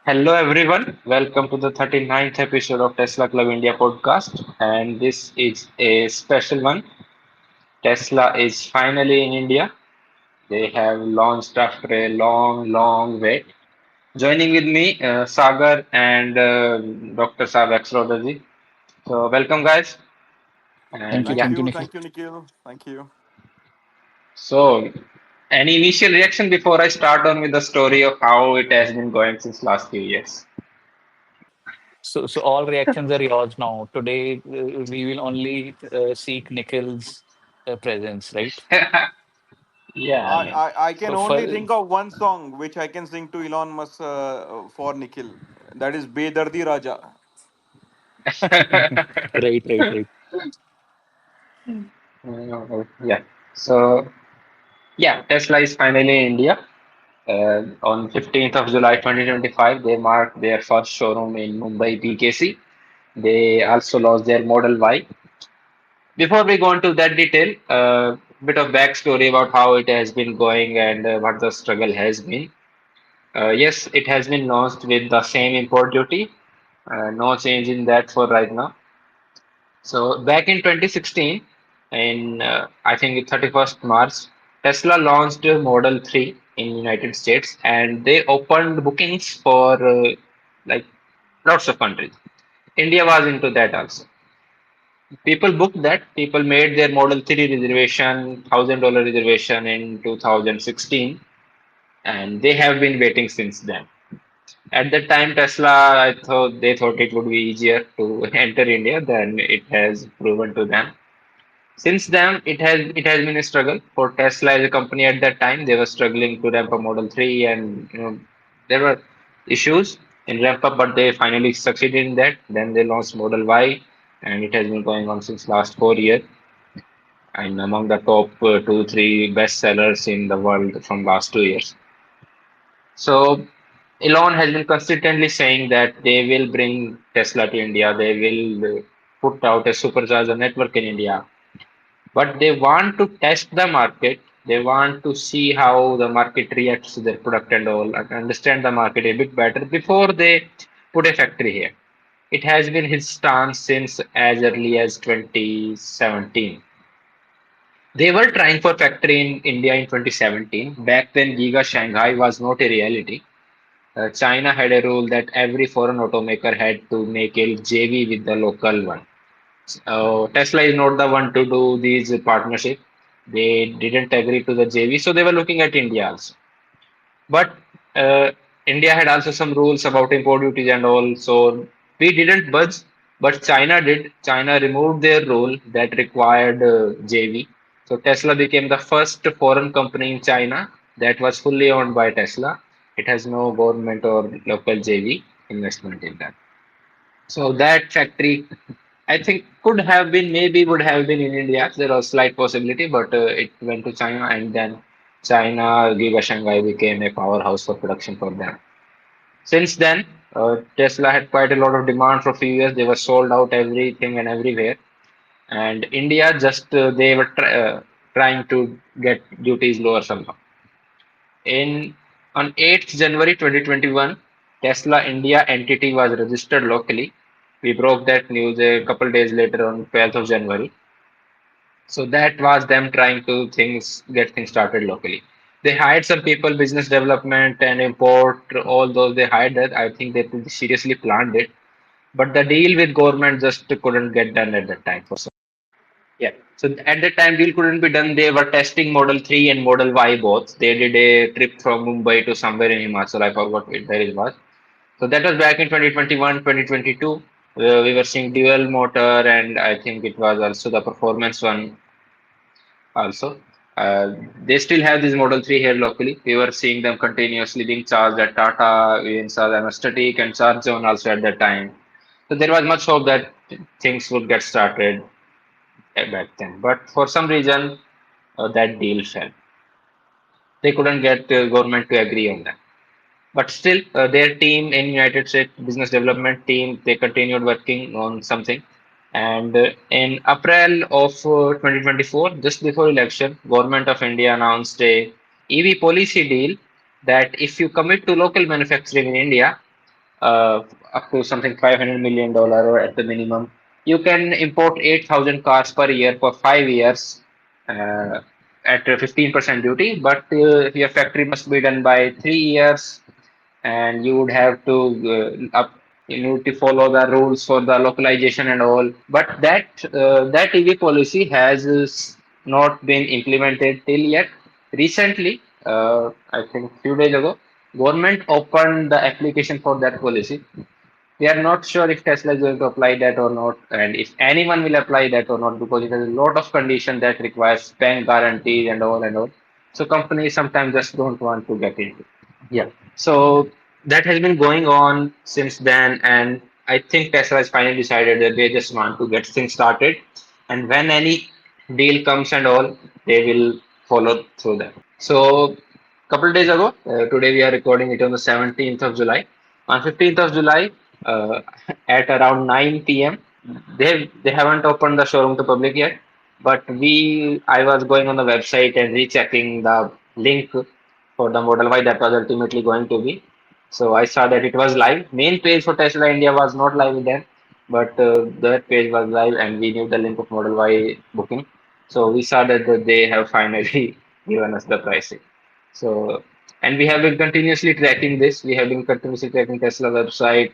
Hello everyone, welcome to the 39th episode of Tesla Club India podcast. And this is a special one. Tesla is finally in India. They have launched after a long wait. Joining with me, Sagar and Dr. Saab Astrology. So, welcome guys. And Thank you, yeah, thank you, Nikhil. Thank you, Nikhil. Thank you. so any initial reaction before I start on with the story of how it has been going since last few years? So all reactions are yours now. Today, we will only seek Nikhil's presence, right? Yeah, I mean. I can So only for think of one song which I can sing to Elon Musk for Nikhil. That is Bedardi Raja. right. Yeah. So yeah, Tesla is finally in India. On 15th of July 2025, they marked their first showroom in Mumbai BKC. They also launched their Model Y. Before we go into that detail, bit of backstory about how it has been going and what the struggle has been. Yes, it has been launched with the same import duty. No change in that for right now. So back in 2016, in I think 31st March, Tesla launched Model 3 in United States, and they opened bookings for like lots of countries. India was into that also. People booked that. People made their Model 3 reservation, $1,000 reservation in 2016, and they have been waiting since then. At that time, Tesla, I thought they thought it would be easier to enter India than it has proven to them. Since then, it has been a struggle for Tesla as a company. At that time, they were struggling to ramp up Model 3, and there were issues in ramp up, but they finally succeeded in that. Then they launched Model Y, and it has been going on since last 4 years, and among the top two, three best sellers in the world from last 2 years. So Elon has been consistently saying that they will bring Tesla to India. They will put out a supercharger network in India, but they want to test the market. They want to see how the market reacts to their product and all, and understand the market a bit better before they put a factory here. It has been his stance since as early as 2017. They were trying for factory in India in 2017. Back then, Giga Shanghai was not a reality. China had a rule that every foreign automaker had to make a JV with the local one. Tesla is not the one to do these partnership. They didn't agree to the JV, so they were looking at India also. But uh, India had also some rules about import duties and all, so we didn't budge. But China did. China removed their rule that required JV. So Tesla became the first foreign company in China that was fully owned by Tesla. It has no government or local JV investment in that. So that factory, I think, could have been, maybe would have been in India. There was slight possibility, but it went to China, and then China, Giga Shanghai became a powerhouse for production for them. Since then, Tesla had quite a lot of demand for a few years. They were sold out everything and everywhere. And India just they were trying to get duties lower somehow. In on 8th January 2021, Tesla India entity was registered locally. We broke that news a couple days later on 12th of January. So that was them trying to things get things started locally. They hired some people, business development and import, all those they hired that. I think they pretty seriously planned it. But the deal with government just couldn't get done at that time for some. Yeah. So at that time, deal couldn't be done. They were testing Model 3 and Model Y both. They did a trip from Mumbai to somewhere in Himachal. I forgot where it was. So that was back in 2021, 2022. We were seeing dual motor, and I think it was also the performance one also. They still have this Model 3 here locally. We were seeing them continuously being charged at Tata. We saw them at Static and Charge Zone also at that time. So there was much hope that things would get started back then. But for some reason, that deal fell. They couldn't get the government to agree on that. But still, their team in United States business development team, they continued working on something. And in April of 2024, just before election, Government of India announced a EV policy deal that if you commit to local manufacturing in India, up to something $500 million or at the minimum. You can import 8,000 cars per year for 5 years uh, at a 15% duty, but your factory must be done by 3 years, and you would have to you need to follow the rules for the localization and all. But that EV policy has not been implemented till yet. Recently, I think few days ago, government opened the application for that policy. We are not sure if Tesla is going to apply that or not, and if anyone will apply that or not, because it has a lot of condition that requires bank guarantees and all and all. So companies sometimes just don't want to get into. Yeah. So that has been going on since then, and I think Tesla has finally decided that they just want to get things started, and when any deal comes and all, they will follow through that. So, couple days ago, today we are recording it on the 17th of July. On 15th of July, uh, at around 9 p.m., they haven't opened the showroom to public yet, but I was going on the website and rechecking the link for the Model Y that was ultimately going to be. So I saw that it was live. Main page for Tesla India was not live then, but that page was live, and we knew the link of Model Y booking. So we saw that they have finally given us the pricing. So, and we have been continuously tracking this. We have been continuously tracking Tesla website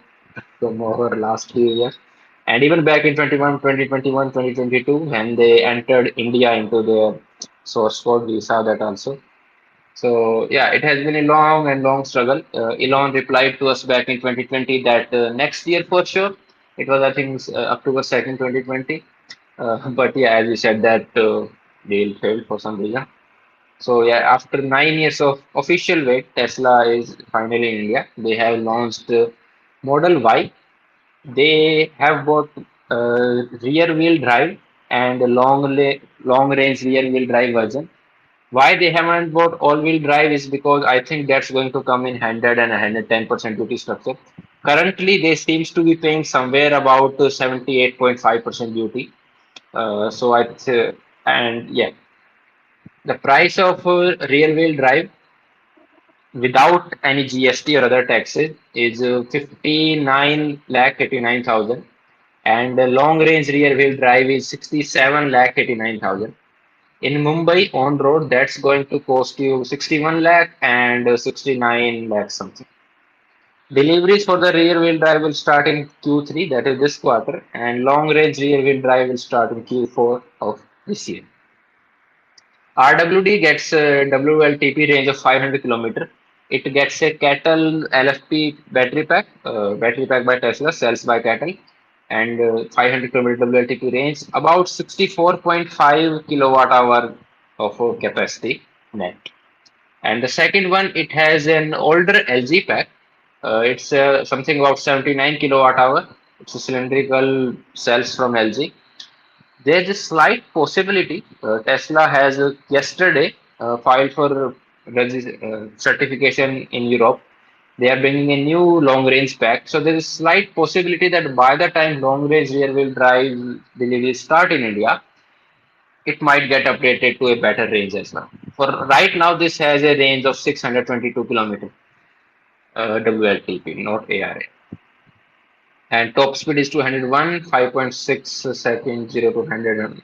from over last few years. And even back in 2021, 2022, when they entered India into their source code, we saw that also. So yeah, it has been a long and long struggle. Elon replied to us back in 2020 that next year for sure. It was I think October 2nd, 2020. But yeah, as you said, that deal failed for some reason. So yeah, after 9 years of official wait, Tesla is finally in India. They have launched Model Y. They have both rear wheel drive and a long range rear wheel drive version. Why they haven't bought all-wheel drive is because I think that's going to come in 100 and 110% duty structure. Currently, they seems to be paying somewhere about 78.5% duty. So and yeah, the price of rear-wheel drive without any GST or other taxes is 59 lakh 89,000, and the long-range rear-wheel drive is 67 lakh 89,000. In Mumbai on road, that's going to cost you 61 lakh and 69 lakh something. Deliveries for the rear wheel drive will start in Q3, that is this quarter, and long range rear wheel drive will start in Q4 of this year. RWD gets a WLTP range of 500 kilometer. It gets a Cattle LFP battery pack by Tesla, cells by Cattle, and 500 kilometer WLTP range, about 64.5 kilowatt hour of capacity net. And the second one, it has an older LG pack. It's something about 79 kilowatt hour. It's a cylindrical cells from LG. There's a slight possibility. Tesla has yesterday filed for certification in Europe. They are bringing a new long range pack. So there is slight possibility that by the time long range rear wheel drive deliveries start in India, it might get updated to a better range as well. For right now, this has a range of 622 kilometers WLTP, not ARA. And top speed is 201, 5.6 seconds, 0 to 100.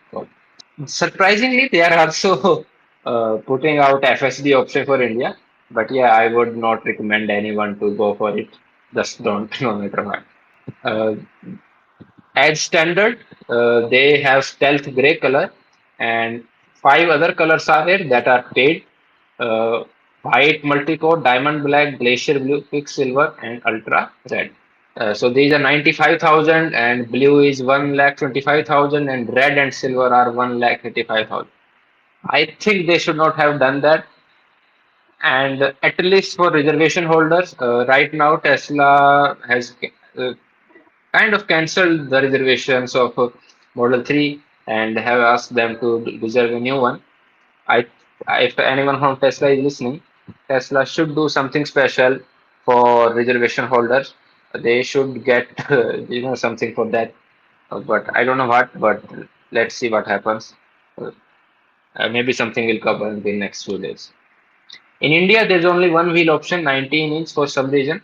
Surprisingly, they are also putting out FSD option for India. But yeah, I would not recommend anyone to go for it. Just don't, no matter what. Uh, as standard, they have stealth gray color, and five other colors are there that are paid. Uh, White, multicore, diamond black, glacier blue, quicksilver, and ultra red. So these are 95,000, and blue is 1,25,000, and red and silver are 1,85,000. I think they should not have done that. And at least for reservation holders, right now Tesla has kind of cancelled the reservations of Model 3 and have asked them to reserve a new one. I, if anyone from Tesla is listening, Tesla should do something special for reservation holders. They should get something for that. But I don't know what. But let's see what happens. Maybe something will come in the next few days. In India, there's only one wheel option, 19 inch for some reason.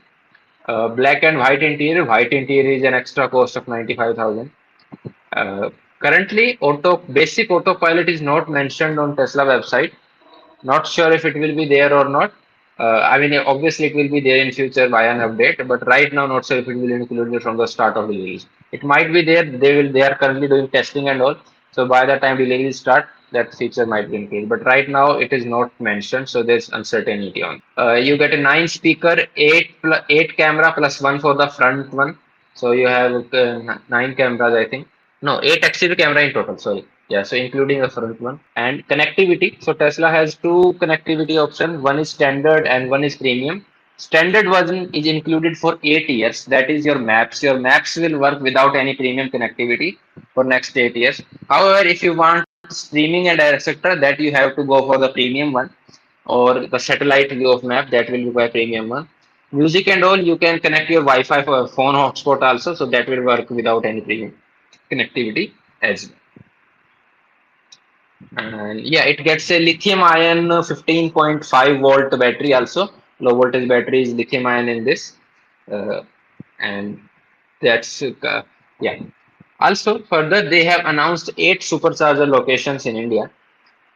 Black and white interior. White interior is an extra cost of 95,000. Uh, Currently, basic autopilot is not mentioned on Tesla website. Not sure if it will be there or not. I mean, obviously it will be there in future by an update, but right now not sure if it will include it from the start of the release. It might be there. They are currently doing testing and all. So by the time the release start, that feature might be included. But right now it is not mentioned, so there's uncertainty on. You get a nine speaker, eight camera plus one for the front one. So you have nine cameras, I think. No, eight actually camera in total. Sorry. Yeah, so including the front one and connectivity. So Tesla has two connectivity options. One is standard and one is premium. Standard version is included for 8 years. That is your maps. Your maps will work without any premium connectivity for next 8 years. However, if you want streaming and etc., that you have to go for the premium one or the satellite view of map that will be by premium one. Music and all you can connect your Wi-Fi for phone hotspot also, so that will work without any premium connectivity as well. And yeah, it gets a lithium ion 15.5 volt battery also. Low voltage battery is lithium ion in this. Uh, and that's yeah. Also, further, they have announced eight supercharger locations in India,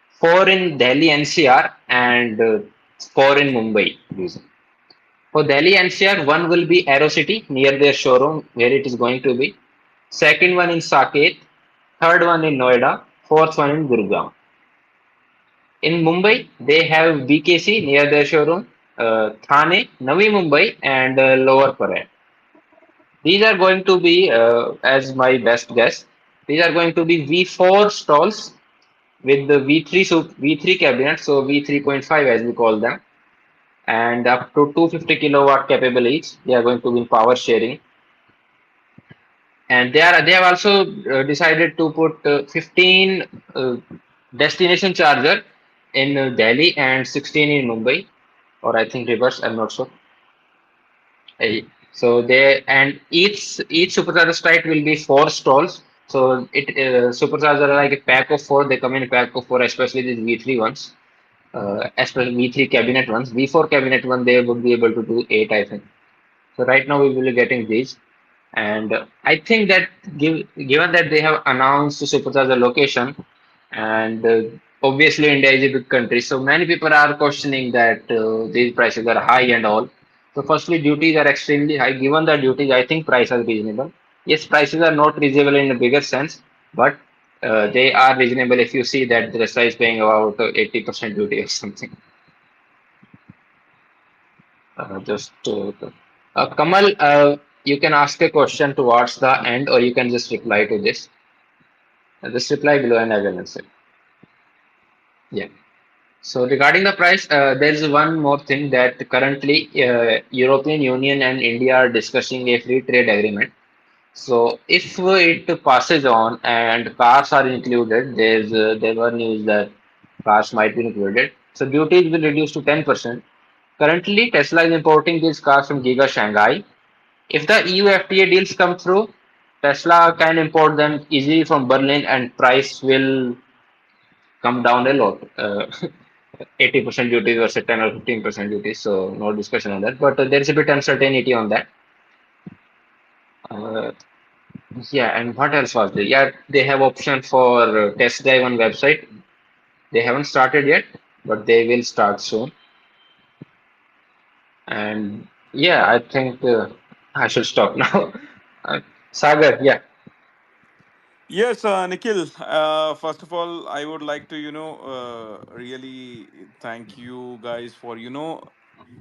four in Delhi NCR and four in Mumbai. For Delhi NCR, one will be Aerocity near their showroom where it is going to be. Second one in Saket, third one in Noida, fourth one in Gurgaon. In Mumbai, they have BKC near their showroom, Thane, Navi Mumbai, and Lower Parel. These are going to be, as my best guess, these are going to be V4 stalls with the V3 cabinets, so V3.5 as we call them, and up to 250 kilowatt capable each. They are going to be in power sharing, and they have also decided to put 15 uh, destination charger in Delhi and 16 in Mumbai, or I think reverse. I'm not sure. Uh, So they and each supercharger site will be four stalls. So it supercharger are like a pack of four. They come in a pack of four, especially these V3 ones, especially V3 cabinet ones. V4 cabinet one they would be able to do eight, I think. So right now we will be getting these. And I think that given that they have announced to supercharger location, and obviously India is a big country, so many people are questioning that these prices are high and all. So firstly, duties are extremely high. Given the duties, I think price are reasonable. Yes, prices are not reasonable in a bigger sense, but they are reasonable if you see that the Russia is paying about 80% duty or something. Just Kamal, you can ask a question towards the end, or you can just reply to this. Just reply below, and I will answer. Yeah. So regarding the price, there is one more thing that currently European Union and India are discussing a free trade agreement. So if it passes on and cars are included, there were news that cars might be included. So duties will reduce to 10%. Currently, Tesla is importing these cars from Giga Shanghai. If the EU FTA deals come through, Tesla can import them easily from Berlin and price will come down a lot. 80% duties versus 10 or 15% duties, so no discussion on that. But there is a bit uncertainty on that. Uh, yeah, and what else was there? Yeah, they have option for test drive on website. They haven't started yet, but they will start soon. And yeah, I think I should stop now. Uh, Sagar, yeah. Yes, Nikhil. First of all, I would like to, really thank you guys for,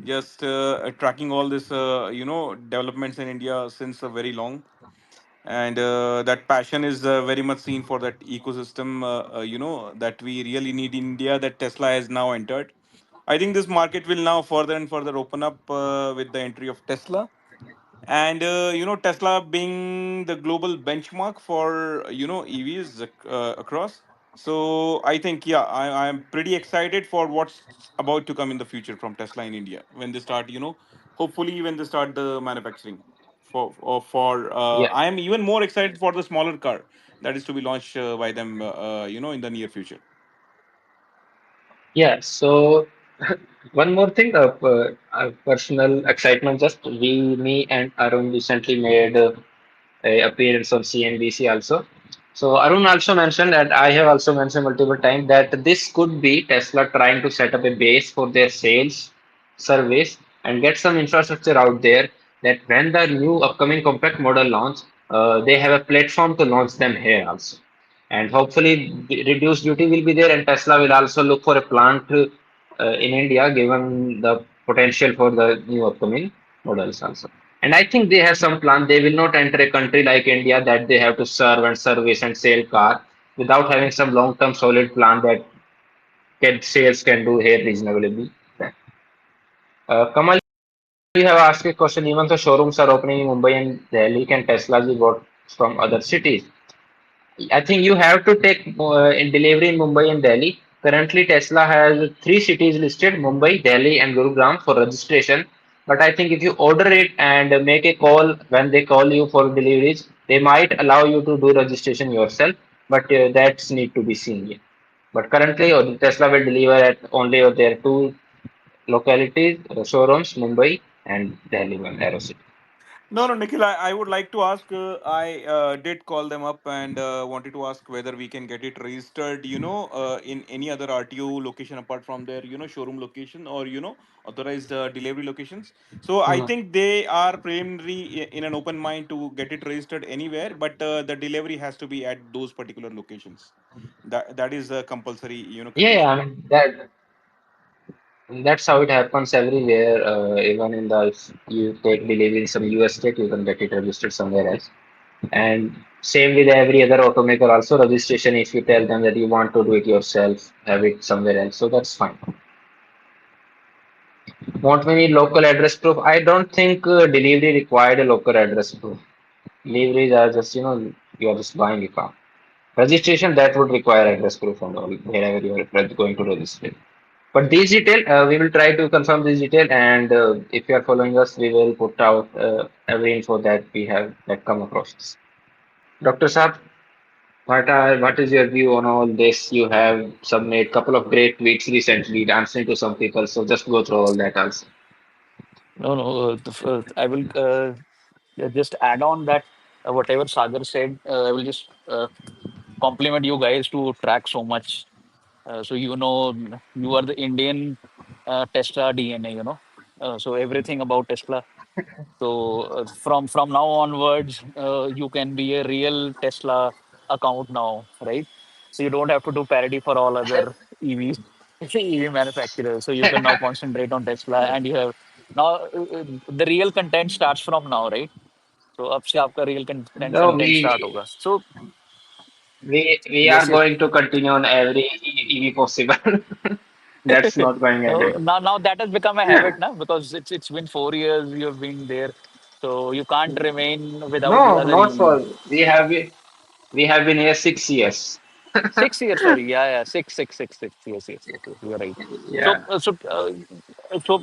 just tracking all this, developments in India since a very long. And that passion is very much seen for that ecosystem, that we really need in India that Tesla has now entered. I think this market will now further and further open up with the entry of Tesla, and Tesla being the global benchmark for EVs across. So I think, yeah, I'm pretty excited for what's about to come in the future from Tesla in India when they start, hopefully when they start the manufacturing for Yeah. I am even more excited for the smaller car that is to be launched by them in the near future. Yeah, so One more thing, personal excitement. Just me and Arun recently made a appearance on CNBC also. So Arun also mentioned, and I have also mentioned multiple times that this could be Tesla trying to set up a base for their sales service and get some infrastructure out there. That when the new upcoming compact model launch, they have a platform to launch them here also. And hopefully, the reduced duty will be there, and Tesla will also look for a plant in India, given the potential for the new upcoming models also. And I think they have some plan. They will not enter a country like India that they have to serve and service and sell car without having some long-term solid plan that sales can do here reasonably. Kamal, you have asked a question. Even though showrooms are opening in Mumbai and Delhi, can Tesla be bought from other cities? I think you have to take in delivery in Mumbai and Delhi. Currently, Tesla has three cities listed: Mumbai, Delhi, and Gurugram for registration. But I think if you order it and make a call when they call you for deliveries, they might allow you to do registration yourself. But that's need to be seen. Yeah. But currently, Tesla will deliver at only their two localities, showrooms, Mumbai and Delhi, one Aero City. No, no, Nikhil, I would like to ask. I did call them up and wanted to ask whether we can get it registered, in any other RTO location apart from their, showroom location or, authorized delivery locations. So I Mhm. think they are preliminary in an open mind to get it registered anywhere, but the delivery has to be at those particular locations. That is a compulsory, Yeah, condition. I mean that's how it happens everywhere. Even in the if you take delivery in some US state, you can get it registered somewhere else. And same with every other automaker also registration. If you tell them that you want to do it yourself, have it somewhere else, so that's fine. Want we need local address proof? I don't think delivery required a local address proof. Deliveries are just you are just buying a car. Registration that would require address proof and all wherever you are going to register. But this detail, we will try to confirm this detail, and if you are following us, we will put out every info that we have that come across. Dr. Saab, what is your view on all this? You have submitted couple of great tweets recently, answering to some people. So just go through all that also. No, no. I will just add on that whatever Sagar said. I will just compliment you guys to track so much. So you are the Indian Tesla DNA. So everything about Tesla. So from now onwards, you can be a real Tesla account now, right? So you don't have to do parody for all other EVs, EV manufacturers. So you can now concentrate on Tesla, and you have now the real content starts from now, right? So अब से आपका real No, content start होगा. So we are yes, yes. going to continue on every EV possible. That's not going So ahead. now that has become a habit now because it's been 4 years you've been there, so you can't remain without the No, other not EVs. for we have been here 6 years. 6 years, sorry. Yeah, yeah. Six. Yes. You're right. So,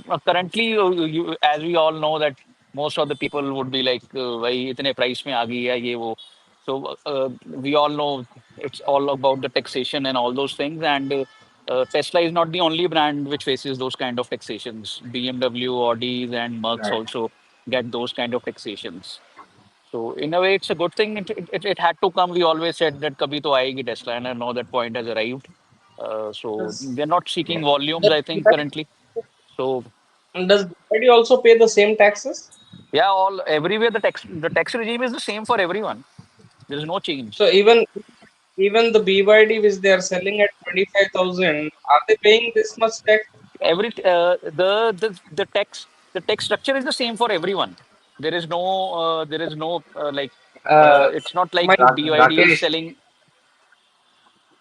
Yeah. currently, as we all know that most of the people would be like, "भाई इतने price में आ गई है ये वो." So, we all know it's all about the taxation and all those things. And Tesla is not the only brand which faces those kind of taxations. BMW, Audis, and Mercs Right. also get those kind of taxations. So in a way, it's a good thing. It had to come. We always said that kabhi to aayegi Tesla, and I know that point has arrived. So Does they're not seeking Yeah. volumes, does I think, currently. So does BYD also pay the same taxes? yeah, all everywhere the tax regime is the same for everyone. There is no change. So even the BYD which they are selling at 25,000, are they paying this much tax? Every the tax structure is the same for everyone. There is no like Uh, it's not like My BYD is Rakesh, selling.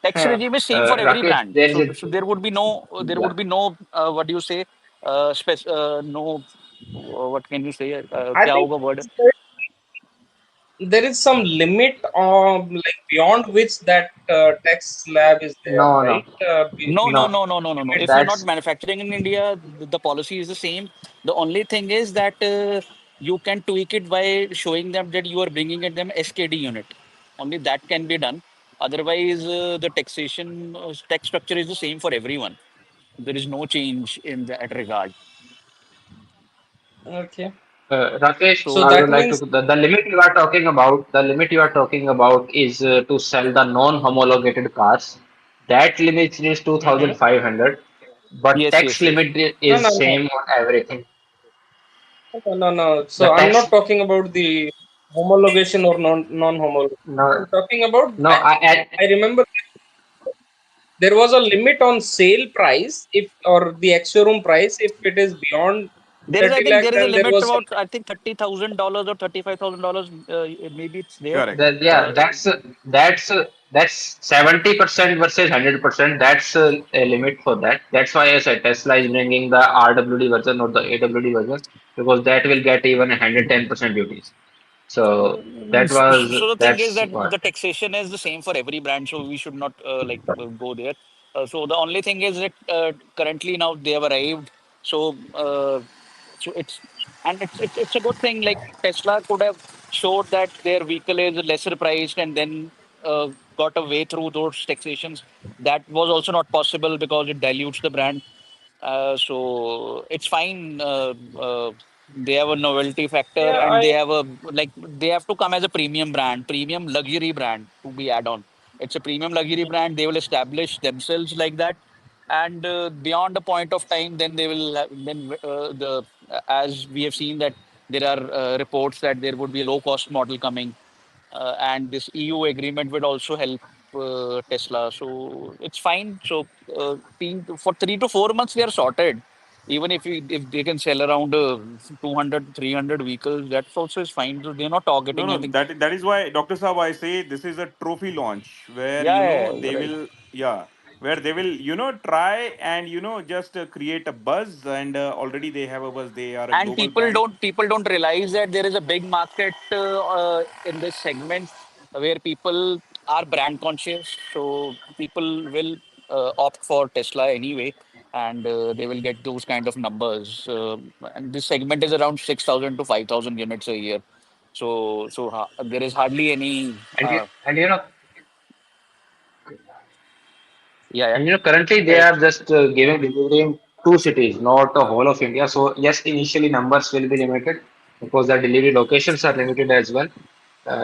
Tax regime is same for every Rakesh, brand. there is So, a so there would yeah. be no what do you say? No. What can you say? I क्या think होगा word? there is some limit like beyond which that tax slab is there, No, no, right? No, no, no. no, no, no, no, no. If you're not That's manufacturing in India, the policy is the same. The only thing is that you can tweak it by showing them that you are bringing at them SKD unit. Only that can be done. Otherwise, the taxation tax structure is the same for everyone. There is no change in that regard. Okay. Rakesh, So I So would that like to means, the limit you are talking about. The limit you are talking about is to sell the non-homologated cars. That limit is hmm, 2,500, but yes, tax yes, yes. limit no, is no, no, same on everything. no, no, no. The So I'm tax, not talking about the homologation or non-homologation. I'm no, talking about, no, I remember there was a limit on sale price if, or the ex-showroom price, if it is beyond There is, I 30 think, lakh, there is a then there limit was some. about, I think, $30,000 or $35,000. Maybe it's there. Correct. that, yeah, Uh, that's 70% versus 100%. That's a limit for that. That's why I said Tesla is bringing the RWD version or the AWD version because that will get even 110% duties. So so the thing is that's that what. the taxation is the same for every brand, so we should not go there. So the only thing is that currently now they have arrived. So so it's a good thing. Like Tesla could have showed that their vehicle is lesser priced and then got a way through those taxations. That was also not possible because it dilutes the brand. So it's fine. They have a novelty factor, Yeah, and I, they have a like they have to come as a premium brand, premium luxury brand to be add on. It's a premium luxury brand. They will establish themselves like that, and beyond a point of time, then they will then the as we have seen that there are reports that there would be a low cost model coming, and this EU agreement would also help Tesla. So it's fine. So for 3 to 4 months, they are sorted. Even if they can sell around 200, 300 vehicles, that's also is fine. So they're not No, targeting no, anything. that is why, Dr. Saab, I say this is a trophy launch where, Yeah, you're they right. will, yeah, where they will, try and, just create a buzz. And already they have a buzz. They are a And global brand. people don't realize that there is a big market in this segment where people are brand conscious. So people will opt for Tesla anyway, and they will get those kind of numbers. And this segment is around 6,000 to 5,000 units a year. So there is hardly any. And you, and you know, Yeah, yeah. currently they are Correct. just giving delivery in two cities, not the whole of India. So yes, initially numbers will be limited because the delivery locations are limited as well.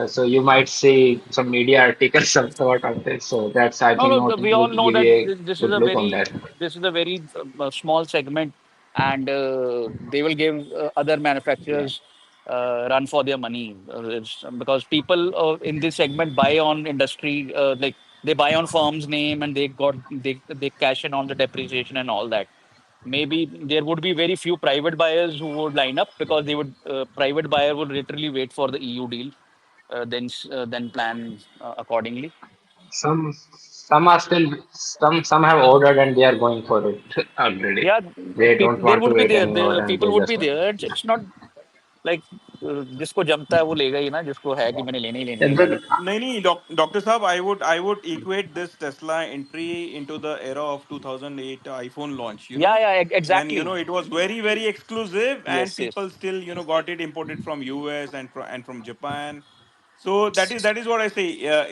So you might see some media articles of sort of this. So that's I No, think no, not we all would know give that you a this is good a look on very that. small segment, and they will give other manufacturers run for their money. Because people in this segment buy on industry, like they buy on firm's name, and they cash in on the depreciation and all that. Maybe there would be very few private buyers who would line up because they would private buyer would literally wait for the EU deal, then plan accordingly. Some are still some have ordered and they are going for it already. Yeah, They don't people there want to would be wait there, anymore the and people they would just be want. there. It's not like जिसको जमता है वो लेगा ही ना जिसको है कि मैंने लेने ही लेने And हैं गाड़ी. then, Naini, Dr. Saab, I would equate this Tesla entry into the era of 2008 iPhone launch, Yeah, yeah, when, exactly. it was very, very exclusive, and Yes, yes. people still, got it imported from US and from Japan. So that is what I say.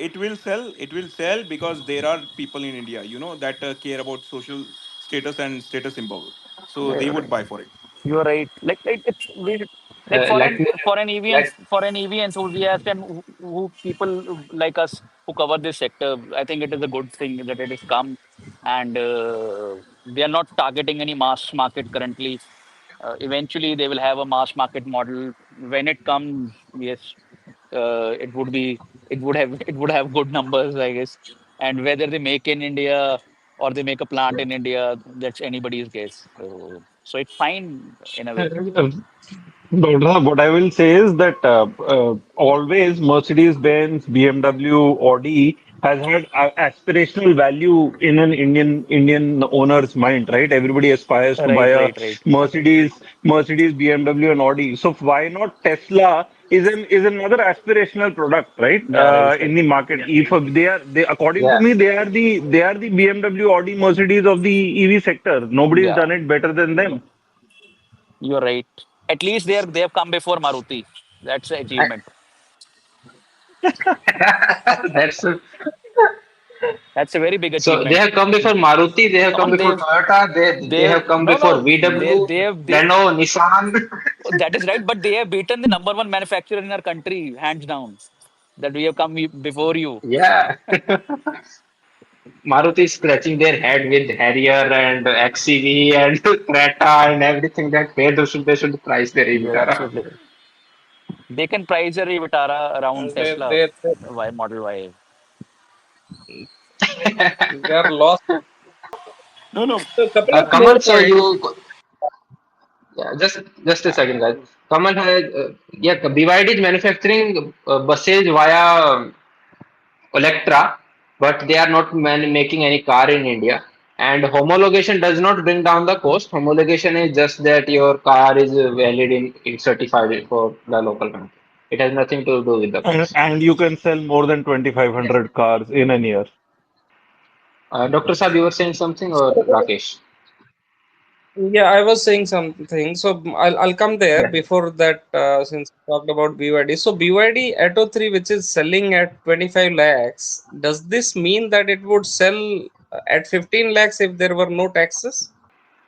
It will sell. It will sell because there are people in India, that care about social status and status symbol. So Yeah, they you're would right. buy for it. You're right. Like let me let for an EV enthusiast and who people like us who cover this sector, I think it is a good thing that it has come, and they are not targeting any mass market currently. Eventually, they will have a mass market model. When it comes, yes, it would be it would have good numbers, I guess. And whether they make in India or they make a plant in India, that's anybody's guess. So it's fine in a way. Dr. What I will say is that always Mercedes-Benz, BMW, Audi has had aspirational value in an Indian owner's mind, right? Everybody aspires to buy Right, a right, right. Mercedes, BMW, and Audi. So why not Tesla? Is another aspirational product, right? Yeah, right, In right. the market. If they according to yeah. me they are the BMW, Audi, Mercedes of the EV sector. Nobody's Yeah, done it better than them. you're right. At least they have come before Maruti. That's an achievement. That's That's a very big So they achievement. have come before Maruti, they have Come come on, before Toyota, they they've have come no before no VW, they Renault, Nissan. that is right, but they have beaten the number one manufacturer in our country, hands down. That we have come before you. Yeah. Maruti is scratching their head with Harrier and XCV and Creta and everything that where they should price their Yeah, Vitara. absolutely. They can price their Vitara around they Tesla they Y Model Y. they are lost. No, no. So a couple of more Kamal, so points. you yeah, just a second, guys. Kamal has yeah, BYD is manufacturing buses via Electra, but they are not making any car in India. And homologation does not bring down the cost. Homologation is just that your car is valid in certified for the local country. It has nothing to do with the cost. And you can sell more than Yes. 2,500 cars in a year. Dr. Saab, you were saying something or Rakesh? Yeah, I was saying something. So I'll come there. Yeah. Before that, since we talked about BYD, so BYD Atto 3, which is selling at 25 lakhs, does this mean that it would sell at 15 lakhs if there were no taxes?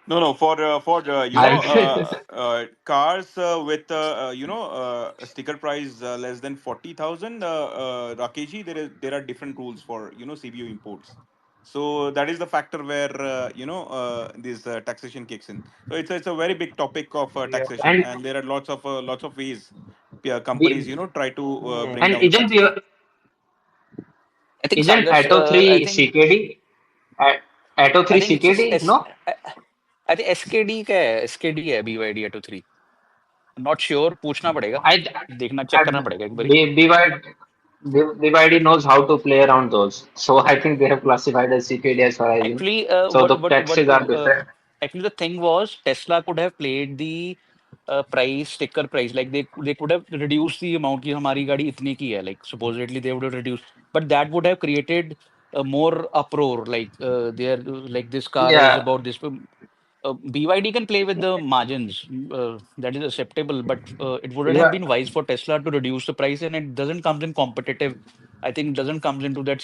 No, no, for I cars with a sticker price less than 40,000, Rakeshi, there are different rules for CBU imports. So that is the factor where this taxation kicks in. So it's a very big topic of Yeah. taxation, and and there are lots of ways companies we, try to Hmm. bring and down the isn't taxes. your I think isn't Sagar's. Atto I 3 think CKD? Atto I 3 think it's CKD? No? I think SKD का है SKD है BYD Atto 3. Not sure. पूछना पड़ेगा. I, देखना check करना I पड़ेगा एक बारी. BYD knows how to play around those. So I think they have classified as CKD as far as you know. Actually, So the taxes are different. actually the thing was Tesla could have played the price sticker price like they could have reduced the amount कि हमारी गाड़ी इतने की है like supposedly they would have reduced but that would have created a more uproar like they're like this car is Yeah, about this BYD can play with the margins that is acceptable but it wouldn't have yeah. been wise for Tesla to reduce the price and it doesn't comes in competitive I think doesn't comes into that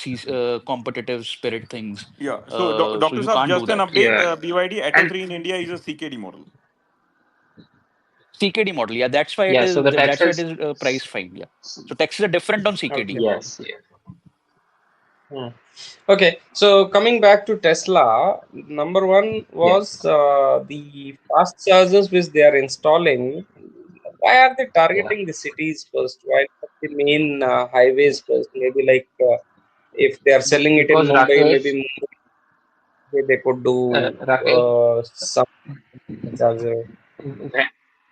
competitive spirit things Yeah. So so Dr. you Saab, can't do just an that. update. Yeah, BYD Atto and 3 in India is a CKD model. CKD model, yeah, that's why it yeah. is. So the That's why it taxes, is price fine. Yeah. So taxes are different on CKD. Okay. yes, yeah, Hmm. Okay, so coming back to Tesla, number one yeah. was the fast chargers which they are installing. Why are they Yeah. targeting the cities first? Why not the main highways first? Maybe like if they are selling it in Because Mumbai, maybe Rakesh, they could do Rakesh, some charger. when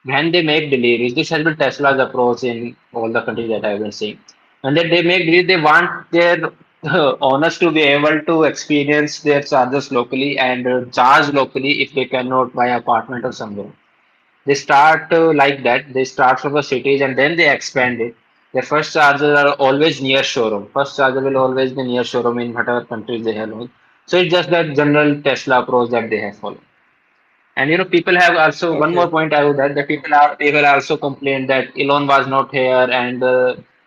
when they make deliveries, this has been Tesla's approach in all the countries that I've been seeing. And that they make deliveries, they want their owners to be able to experience their chargers locally and charge locally if they cannot buy apartment or somewhere. They start like that. They start from the cities and then they expand it. The first chargers are always near showroom. First charger will always be near showroom in whatever countries they have. So it's just that general Tesla approach that they have followed. And people have also one more Okay. point I would add that people also complained that Elon was not here and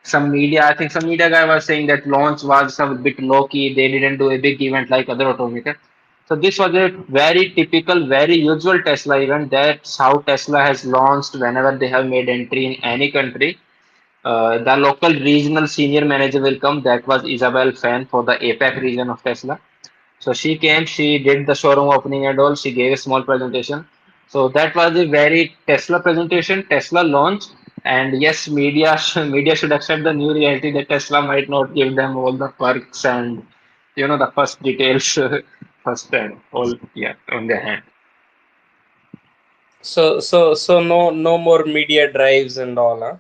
some media I think some media guy was saying that launch was some bit low key. They didn't do a big event like other automakers. So this was a very typical, very usual Tesla event. That's how Tesla has launched whenever they have made entry in any country. The local regional senior manager will come. That was Isabel Fan for the APAC region of Tesla. So she came, she did the showroom opening and all. She gave a small presentation. So that was a very Tesla presentation, Tesla launch. And yes, media media should accept the new reality that Tesla might not give them all the perks and the first details first and all yeah on their hand. So no more media drives and all, huh?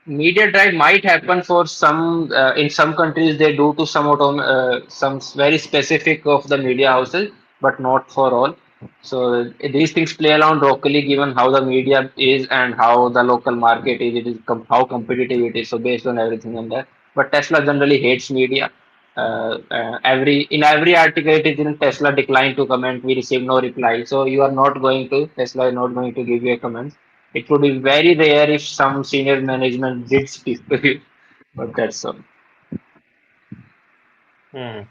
Media drive might happen for some in some countries they do to some very specific of the media houses, but not for all. So these things play around locally, given how the media is and how the local market is. It is how competitive it is. So based on everything on that. But Tesla generally hates media. Every article it is in Tesla declined to comment. We receive no reply. So you are not going to Tesla is not going to give you a comment. It would be very rare if some senior management did speak to you, but that's all. Hmm.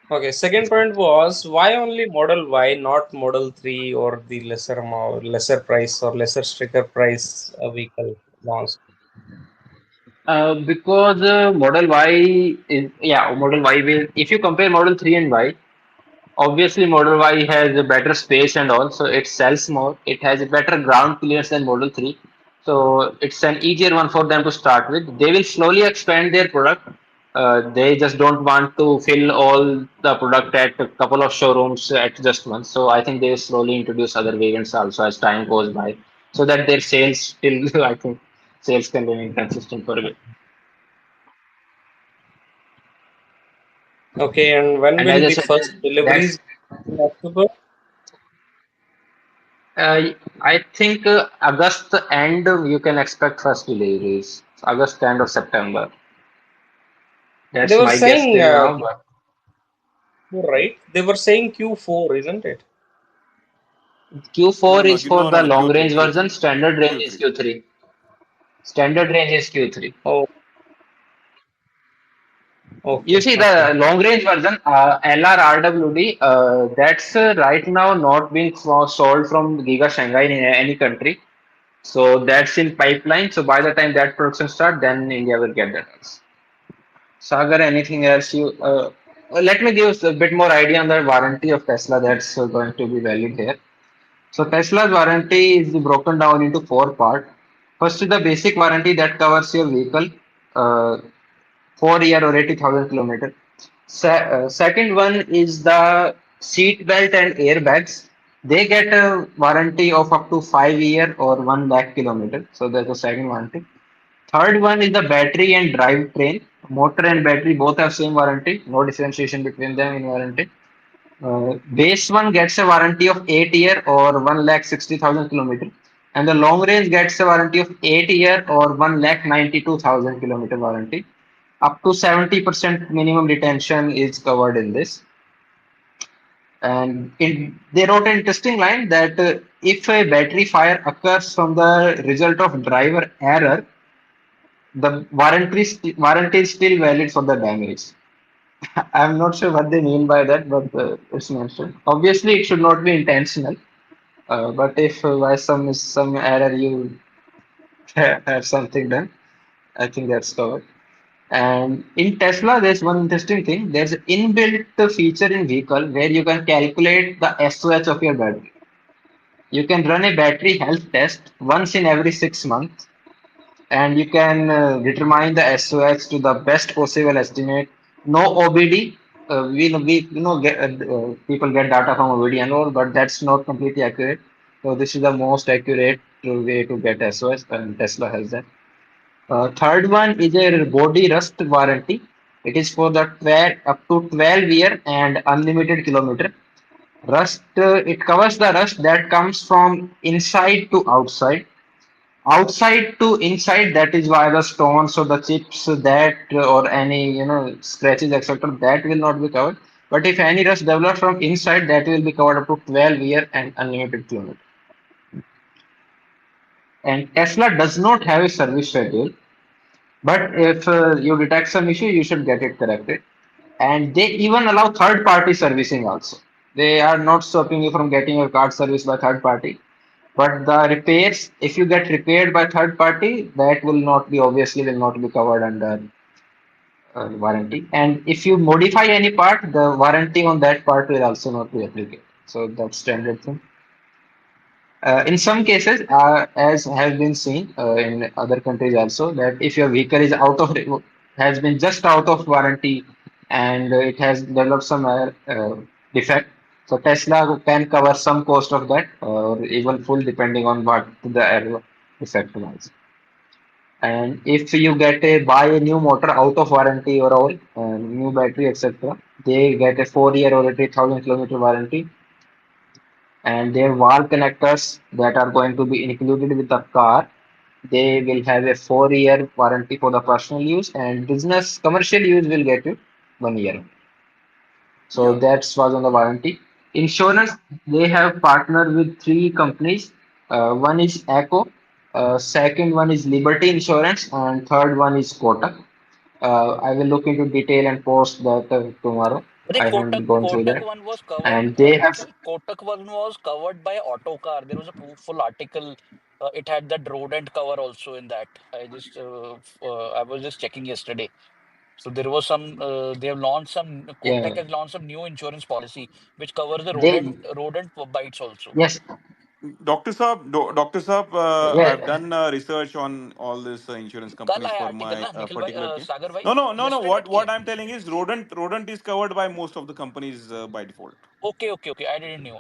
Okay, second point was why only Model Y, not Model 3 or the lesser price or lesser sticker price vehicle launched? Because Model Y is, yeah, Model Y will, if you compare Model 3 and Y, obviously Model Y has a better space and also it sells more. It has a better ground clearance than Model 3. So it's an easier one for them to start with. They will slowly expand their product. They just don't want to fill all the product at a couple of showrooms at just once. So I think they will slowly introduce other variants also as time goes by, so that their sales still, I think, sales can remain consistent for a bit. Okay, and when And as will I the said, first that's deliveries in October? I think August end you can expect first deliveries. August end or September. They That's were my guess saying, till now. But right? They were saying Q4, isn't it? No, Q4 no, is for no, the no. long Q3, range version. Q3, Standard range is Q3. Q3. Standard range is Q3. Oh, You okay, see okay. the long range version LRRWD. That's right now not being sold from Giga Shanghai in any country. So that's in pipeline. So by the time that production start, then India will get that also. Sagar, anything else you let me give us a bit more idea on the warranty of Tesla that's going to be valid here. So Tesla's warranty is broken down into four parts. First is the basic warranty that covers your vehicle, uh, 4 year or 80,000 kilometer. Second one is the seat belt and airbags. They get a warranty of up to 5 year or 1 lakh kilometer. So that's the second warranty. Third one is the battery and drivetrain. Motor and battery both have same warranty. No differentiation between them in warranty. Base one gets a warranty of 8 year or 1,60,000 kilometer, and the long range gets a warranty of 8 year or 1,92,000 kilometer warranty. Up to 70% minimum retention is covered in this. And they wrote an interesting line that if a battery fire occurs from the result of driver error, the warranty is still valid for the damage. I'm not sure what they mean by that, but it's mentioned. Obviously, it should not be intentional. But if by some error you have something done, I think that's covered. And in Tesla, there's one interesting thing. There's an inbuilt feature in vehicle where you can calculate the SOH of your battery. You can run a battery health test once in every 6 months, and you can determine the SOX to the best possible estimate. No OBD. People get data from OBD and all, but that's not completely accurate. So this is the most accurate way to get SOS, and Tesla has that. Third one is a body rust warranty. It is for the 12, up to 12 year and unlimited kilometer. Rust, it covers the rust that comes from inside to outside. Outside to inside, that is why the stones or the chips that or any scratches etc. that will not be covered. But if any rust develops from inside, that will be covered up to 12 year and unlimited kilometer. And Tesla does not have a service schedule, but if you detect some issue, you should get it corrected. And they even allow third party servicing also. They are not stopping you from getting your car serviced by third party. But the repairs, if you get repaired by third party, that will not be obviously will not be covered under warranty. And if you modify any part, the warranty on that part will also not be applicable. So that's standard thing. In some cases, as has been seen in other countries also, that if your vehicle is has been just out of warranty and it has developed some defect, so Tesla can cover some cost of that or even full depending on what the error defect was. And if you buy a new motor out of warranty or all, new battery etc., they get a 4 year or 80,000 kilometer warranty, and their wall connectors that are going to be included with the car, they will have a 4 year warranty for the personal use, and business commercial use will get you 1 year. So Yeah. that's was on the warranty. Insurance, they have partnered with three companies. One is Echo, second one is Liberty Insurance, and third one is Kotak. I will look into detail and post that tomorrow. I think I Kotak haven't gone through Kotak that. one was covered. And they have, Nikhil, Kotak one was covered by Autocar. There was a full article. It had that rodent cover also in that. I was just checking yesterday. So there was some. They have launched some. yeah, Kotak has launched some new insurance policy which covers the they, rodent bites also. yes, Doctor Saab, I've yeah, done research on all these insurance कल companies आया for article my ना निखिल भाई particular case. सागर भाई No, no, no, no. yesterday What not किए. what I'm telling is rodent is covered by most of the companies by default. Okay. I didn't know.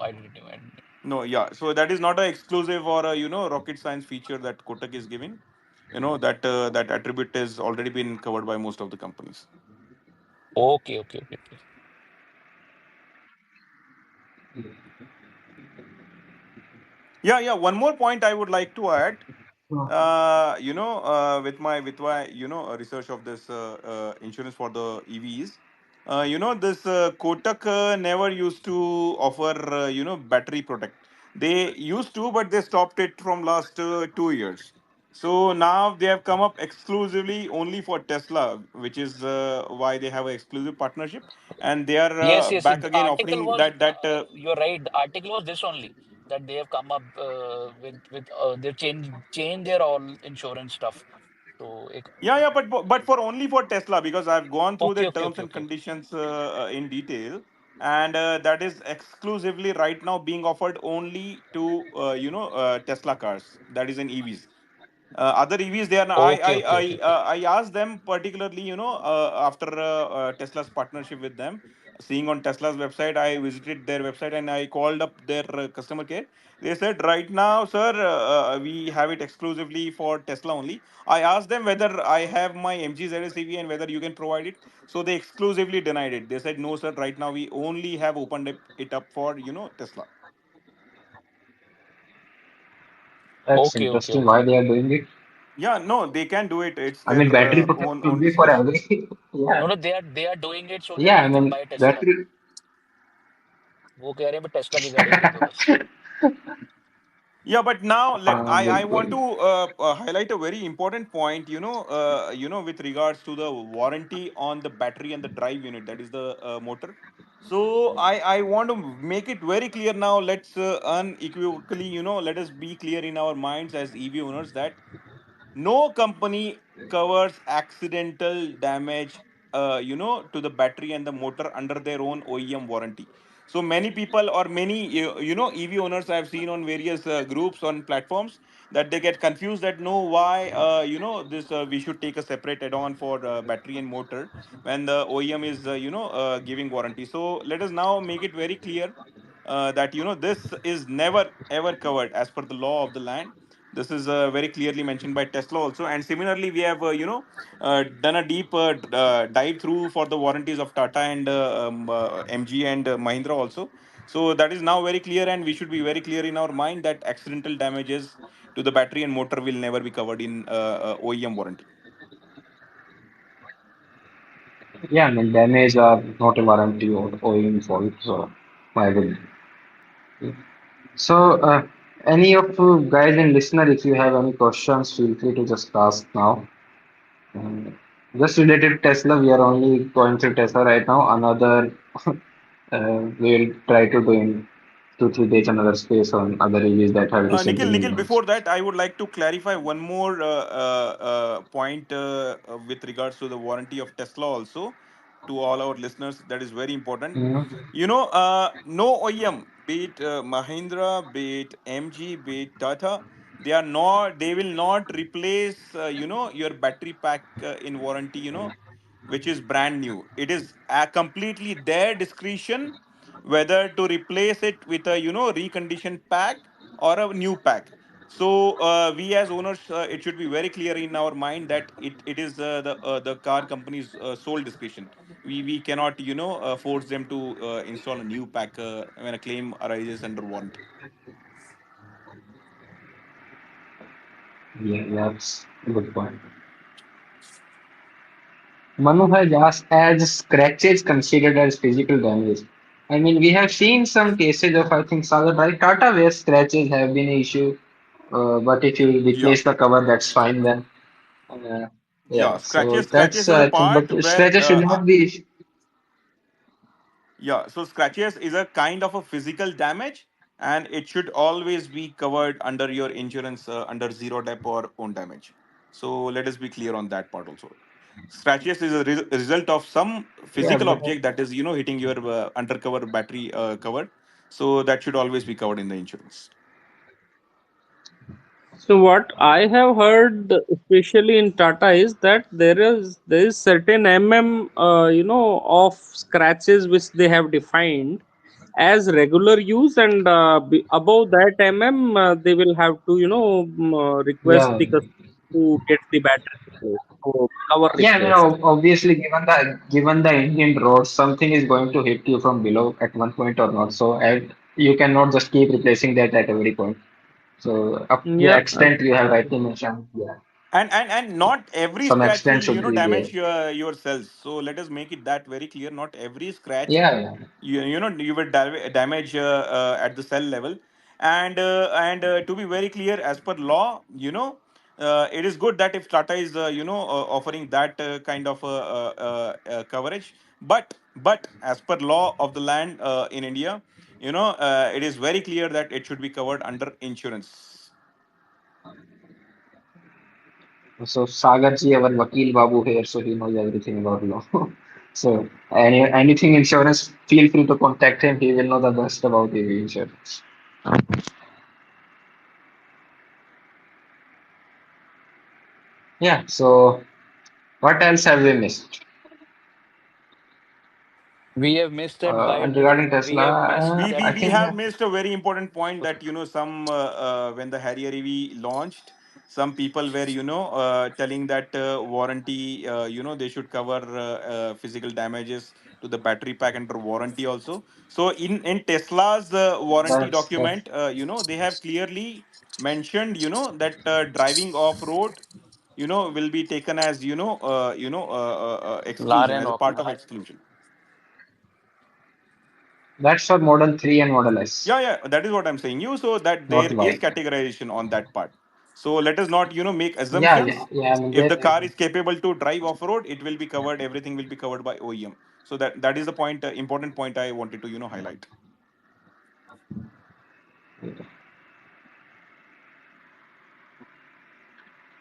No, yeah. So that is not a exclusive or a rocket science feature that Kotak is giving. That attribute has already been covered by most of the companies. Okay. Yeah, yeah. One more point I would like to add. With my research of this insurance for the EVs, this Kotak never used to offer battery protect. They used to, but they stopped it from last 2 years. So now they have come up exclusively only for Tesla, which is why they have an exclusive partnership, and they are Yes. back The again article offering was, that. you're right. The article was this only that they have come up with they've changed their all insurance stuff. So, Yeah, yeah, but for only for Tesla, because I've gone through the terms and okay. conditions in detail, and that is exclusively right now being offered only to Tesla cars. That is in EVs. Other EVs, they are not, Okay. I asked them particularly, after Tesla's partnership with them, seeing on Tesla's website, I visited their website and I called up their customer care. They said, right now, sir, we have it exclusively for Tesla only. I asked them whether I have my MG ZSEV and whether you can provide it. So they exclusively denied it. They said, no, sir, right now we only have opened it up for, Tesla. that's interesting Okay. why they are doing it. Yeah, no, they can do it. It's I their mean, battery protect own should be for discretion. every, yeah, No, they are doing it so that yeah, I you can mean, buy Tesla. battery, वो कह रहे हैं Tesla की गाड़ी खरीदो बस. Yeah, but now I want बिल्कुल. to highlight a very important point. With regards to the warranty on the battery and the drive unit, that is the motor. So I want to make it very clear now. Let's unequivocally, let us be clear in our minds as EV owners that no company covers accidental damage to the battery and the motor under their own OEM warranty. So many people or many EV owners I've seen on various groups on platforms that they get confused that no, why this we should take a separate add-on for battery and motor when the OEM is giving warranty. So let us now make it very clear that this is never ever covered as per the law of the land. This is very clearly mentioned by Tesla also. And similarly, we have done a deep dive through for the warranties of Tata and MG and Mahindra also. So that is now very clear, and we should be very clear in our mind that accidental damages to the battery and motor will never be covered in OEM warranty. Yeah, I mean, damage are not a warranty or OEM fault, so why would? So, any of you guys and listener, if you have any questions, feel free to just ask now. Um, just related to Tesla, we are only going through Tesla right now. Another, we'll try to do in 2 3 days another space on other EVs that have recently Nikhil, been before launched. that, I would like to clarify one more point with regards to the warranty of Tesla also to all our listeners. That is very important. Mhm. No OEM, be it Mahindra, be it MG, be it Tata, they will not replace, your battery pack in warranty, which is brand new. It is completely their discretion whether to replace it with a, reconditioned pack or a new pack. So we as owners, it should be very clear in our mind that it is the car company's sole discretion. We cannot force them to install a new pack when a claim arises under warranty. Yeah, that's a good point. Manu has asked, as scratches considered as physical damage? I mean, we have seen some cases of, I think, Sagar, right? Tata where scratches have been an issue, but if you Yeah. replace the cover, that's fine then. Yeah. Yeah, Yeah, so scratches that's is a I think, part but where scratches should not be. yeah, so scratches is a kind of a physical damage, and it should always be covered under your insurance under zero dep or own damage. So let us be clear on that part also. Scratches is a result of some Yeah, physical but object that is hitting your undercover battery cover. So that should always be covered in the insurance. So what I have heard, especially in Tata, is that there is certain of scratches which they have defined as regular use, and above that they will have to request yeah, the customer to get the battery replaced, so cover yeah. I mean, replaced. obviously, given the Indian road, something is going to hit you from below at one point or not. So you cannot just keep replacing that at every point. So up to the Yeah. extent you have rightly mentioned, yeah, And not every some scratch extent will should be there. damage your cells. So let us make it that very clear. Not every scratch Yeah, yeah. you will damage at the cell level. And to be very clear, as per law, it is good that if Tata is offering that kind of coverage. But as per law of the land in India, it is very clear that it should be covered under insurance. So Sagar ji, our Vakil Babu here, so he knows everything about law. So anything insurance, feel free to contact him. He will know the best about the insurance. Yeah. So what else have we missed? We have missed that And while regarding we have missed Tesla, We, that. we I we think have missed a very important point that some when the Harrier EV launched, some people were telling that warranty they should cover physical damages to the battery pack under warranty also. So in Tesla's warranty that's document, they have clearly mentioned that driving off road will be taken as Lar exclusion, and as a part Rocky. of exclusion. for Model 3 and Model S, Yeah, yeah, that is what I'm saying. You so that there not is Y. categorization on that part. So let us not, make Yeah, yeah, assumptions. yeah. I mean, If the car is capable to drive off road, it will be covered. Everything will be covered by OEM. So that is the point, important point I wanted to highlight.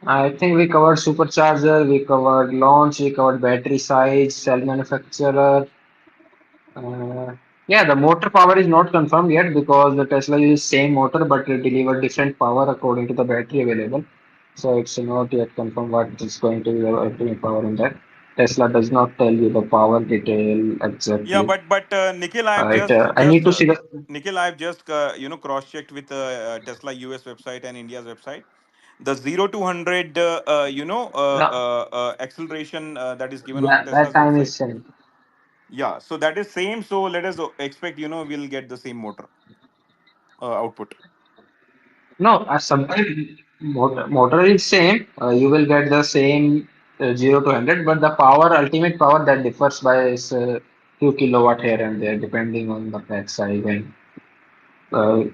I think we covered supercharger, we covered launch, we covered battery size, cell manufacturer. Uh, yeah, the motor power is not confirmed yet because the Tesla uses same motor but it deliver different power according to the battery available. So it's not yet confirmed what is going to be the ultimate power in that. Tesla does not tell you the power detail Yeah, exactly. but Nikhil, I need to see the. I've just cross checked with Tesla US website and India's website. The 0 to 100 No, acceleration that is given on yeah, that Tesla's time website. is same. Yeah, so that is same. So let us expect we'll get the same motor output. No, sometimes motor is same. You will get the same 0 to 100, but the power, ultimate power that differs by is few kilowatt here and there, depending on the pack size and uh,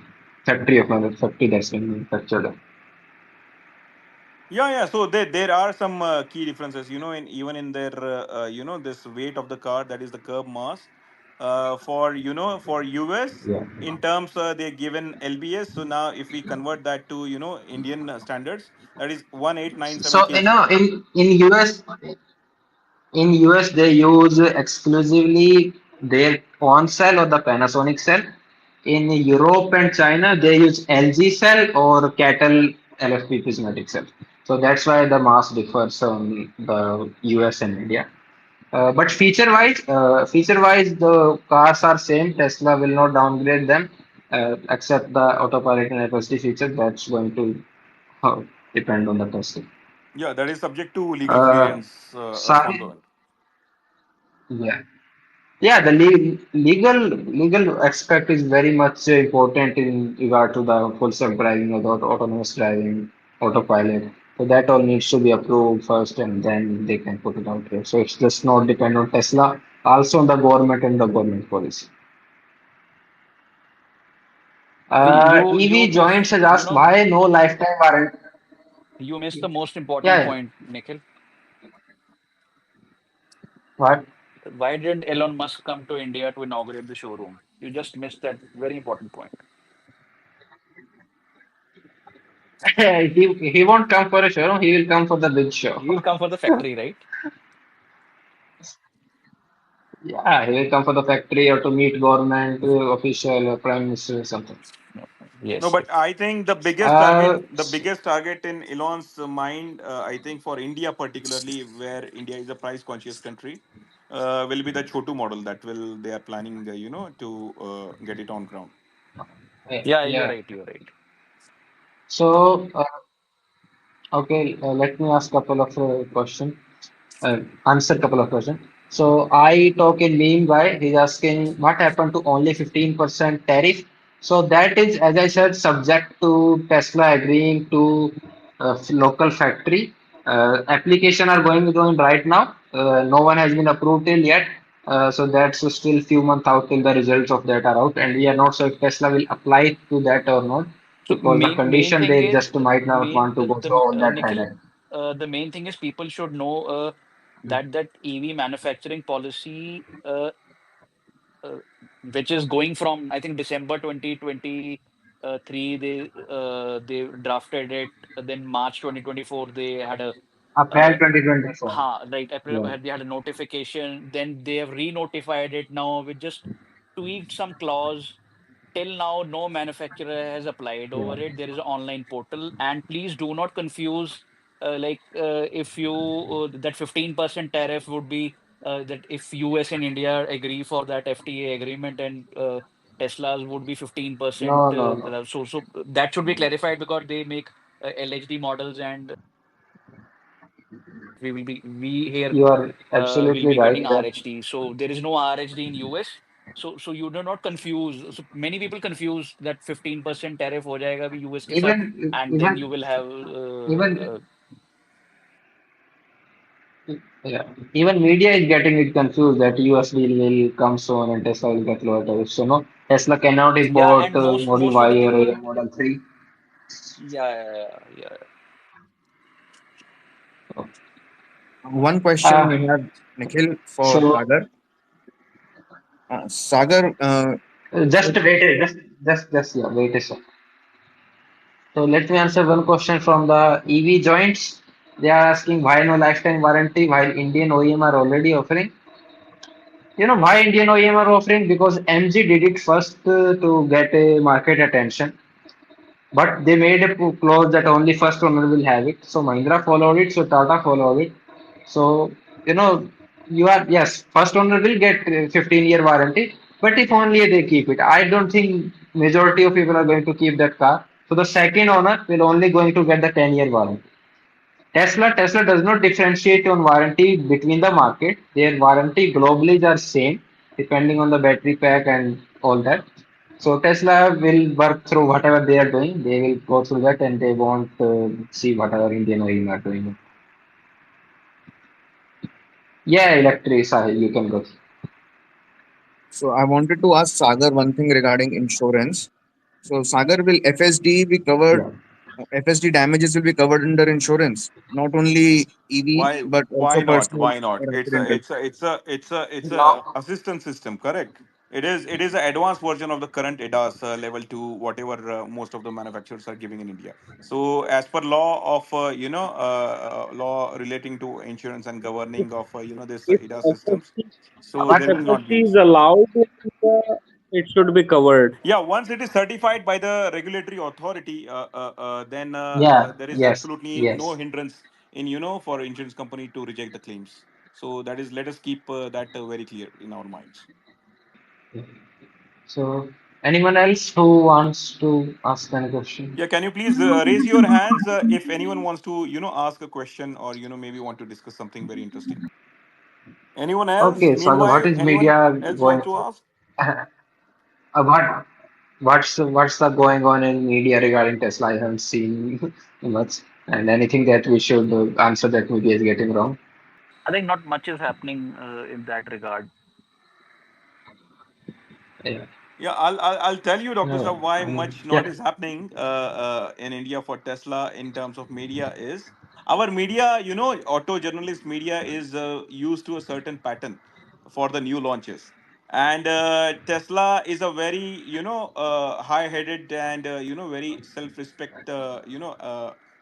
factory of factory that's been manufactured. Yeah, yeah. So there are some key differences, in even in their this weight of the car, that is the curb mass. For for US Yeah. in terms they're given LBS. So now if we convert that to Indian standards, that is 1897 So kg. in US they use exclusively their own cell or the Panasonic cell. In Europe and China they use LG cell or Cattle LFP prismatic cell. So that's why the mass differs on the US and India. But feature-wise, the cars are same. Tesla will not downgrade them, except the autopilot and FSD feature. That's going to depend on the Tesla. Yeah, that is subject to legal Uh, clearance from sorry, the. yeah, yeah. The legal aspect is very much important in regard to the full self-driving or the autonomous driving, autopilot. So that all needs to be approved first, and then they can put it out there. So it's just not depend on Tesla, also on the government and the government policy. You EV miss Joints has asked why no lifetime warranty. you missed the most important Yeah, point, Nikhil. What? Why didn't Elon Musk come to India to inaugurate the showroom? You just missed that very important point. He won't come for a showroom. He will come for the big show. He'll come for the factory, right? Yeah, he will come for the factory or to meet government official or prime minister or something. No. No, Yes, but yes. I think Uh, the biggest target in Elon's mind, I think for India particularly, where India is a price conscious country, will be the Chotu model that will they are planning, to get it on ground. Yeah, you're yeah. right. You're right. So, okay, let me ask couple of questions. Answer couple of questions. So I talk in meanwhile, he's asking what happened to only 15% tariff. So that is, as I said, subject to Tesla agreeing to local factory. Application are going on right now. No one has been approved till yet. So that's still few months out till the results of that are out, and we are not sure if Tesla will apply to that or not So because the main condition thing they is just might not main want to go through the all that Nikhil. headache. The main thing is people should know that EV manufacturing policy, uh, which is going from I think December 2023, they drafted it. Then March 2024 they had a April uh, 2024. right. April Yeah. they had a notification. Then they have re-notified it now with just tweaked some clause. Till now, no manufacturer has applied Yeah. over it. There is an online portal, and please do not confuse. If you that 15% tariff would be that if US and India agree for that FTA agreement, and Teslas would be 15%. No, no, no. So that should be clarified because they make LHD models, and we here You are will absolutely be getting right that RHD. So there is no RHD in US. So you do not confuse. So many people confuse that 15% tariff हो जाएगा भी US के साथ, and then you even will have even yeah, even media is getting it confused that US deal will come soon and Tesla will get lower tariffs. So no, Tesla cannot yeah, import and Model most of Y the or people, Model 3. yeah, yeah. One question Uh, we have, Nikhil, for so Sagar. Sagar, just wait, just yeah, wait a second. So let me answer one question from the EV joints. They are asking why no lifetime warranty while Indian OEM are already offering. You know why Indian OEM are offering? Because MG did it first to get a market attention. But they made a clause that only first owner will have it. So Mahindra followed it, so Tata followed it. So, you know, you are, yes, first owner will get 15-year warranty, but if only they keep it. I don't think majority of people are going to keep that car. So the second owner will only going to get the 10-year warranty. Tesla does not differentiate on warranty between the market. Their warranty globally are same, depending on the battery pack and all that. So Tesla will work through whatever they are doing. They will go through that and they won't see whatever Indian oil are doing. Yeah, electric, Sahil, you can go. so I wanted to ask Sagar one thing regarding insurance. So, Sagar, will FSD be covered? Yeah. FSD damages will be covered under insurance, not only EV but also Why not? personal Why not? or accidental. It's a No, assistance system, correct? It is an advanced version of the current ADAS level 2, whatever most of the manufacturers are giving in India. So as per law of law relating to insurance and governing of this If ADAS systems, FSC, so if but there will not FSC be. is allowed in India, it should be covered. Yeah, once it is certified by the regulatory authority, then yeah, there is yes, absolutely no yes. hindrance in for insurance company to reject the claims. So that is let us keep that very clear in our minds. So anyone else who wants to ask any question? Yeah, can you please raise your hands if anyone wants to ask a question or maybe want to discuss something very interesting. Anyone else? Okay, Saga, what Meanwhile, is anyone media else going wants to on? ask? What what's the going on in media regarding Tesla? I haven't seen much, and anything that we should answer that media is getting wrong. I think not much is happening in that regard. Yeah, Yeah, I'll tell you, Dr. no, Saab, why I mean, much not yeah, is happening in India for Tesla in terms of media is. our media, auto journalist media is used to a certain pattern for the new launches. And Tesla is a very, high-headed and, very self-respect,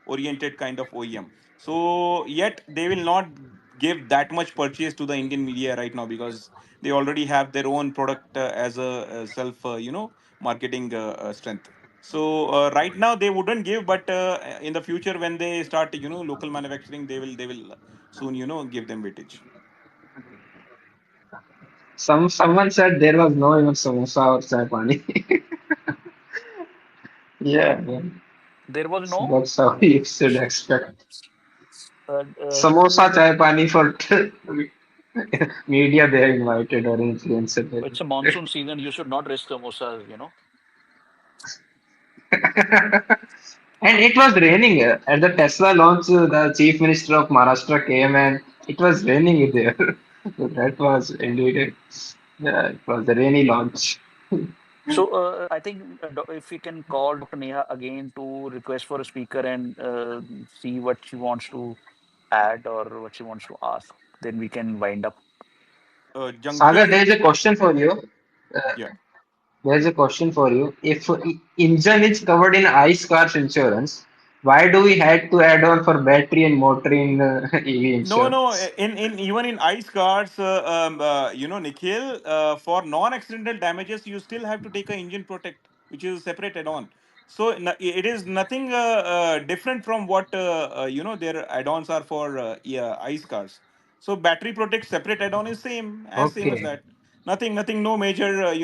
oriented kind of OEM. So yet they will not give that much purchase to the Indian media right now, because they already have their own product as a self, marketing strength. So right now they wouldn't give, but in the future when they start, local manufacturing, they will soon, give them weightage. Someone said there was no even samosa or chai pani. Yeah, yeah. There was So no. that's how you should expect. Uh, uh, Samosa chai pani for media they have invited or influencer they have it's a invited. monsoon season. You should not risk samosas. And it was raining at the Tesla launch. The chief minister of Maharashtra came and it was raining there. So that was indeed, yeah, it was a rainy launch. So I think if we can call Dr. Neha again to request for a speaker and see what she wants to add or what she wants to ask, then we can wind up. Sagar, there Junction. is a question for you. Uh, Yeah. there is a question for you. If engine is covered in ICE cars insurance, why do we had to add on for battery and motor in EV No, no. insurance? In even in ice cars, Nikhil, for non-accidental damages, you still have to take a engine protect, which is separate add-on. So it is nothing different from what their add-ons are for yeah, ice cars. So battery protect separate add-on is same as Okay. that. Nothing, no major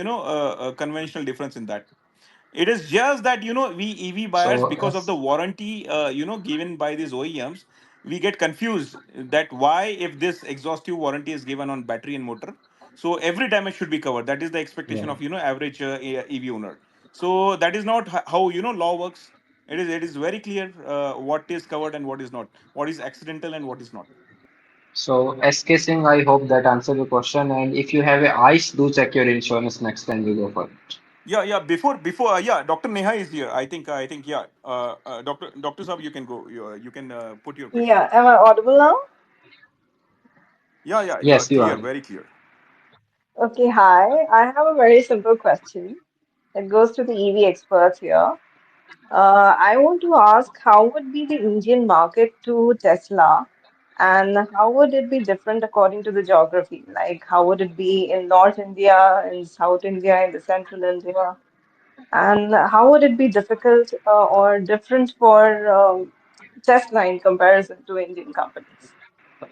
conventional difference in that. It is just that we EV buyers, So because of the warranty given by these OEMs, we get confused that why, if this exhaustive warranty is given on battery and motor, so every damage should be covered. That is the expectation yeah. of average EV owner. So that is not how law works. It is very clear what is covered and what is not, what is accidental and what is not. So SK Singh, I hope that answered your question. And if you have a ICE, do check your insurance next time you go for it. Yeah. Before yeah, Dr. Neha is here. I think yeah. Doctor Saab, you can go. You can put your question. Yeah, am I audible now? Yeah, you are Yes, you clear, are. very clear. Okay, hi. I have a very simple question that goes to the EV experts here. I want to ask how would be the Indian market to Tesla and how would it be different according to the geography? Like, how would it be in North India, in South India, in the Central India? And how would it be difficult or different for Tesla in comparison to Indian companies?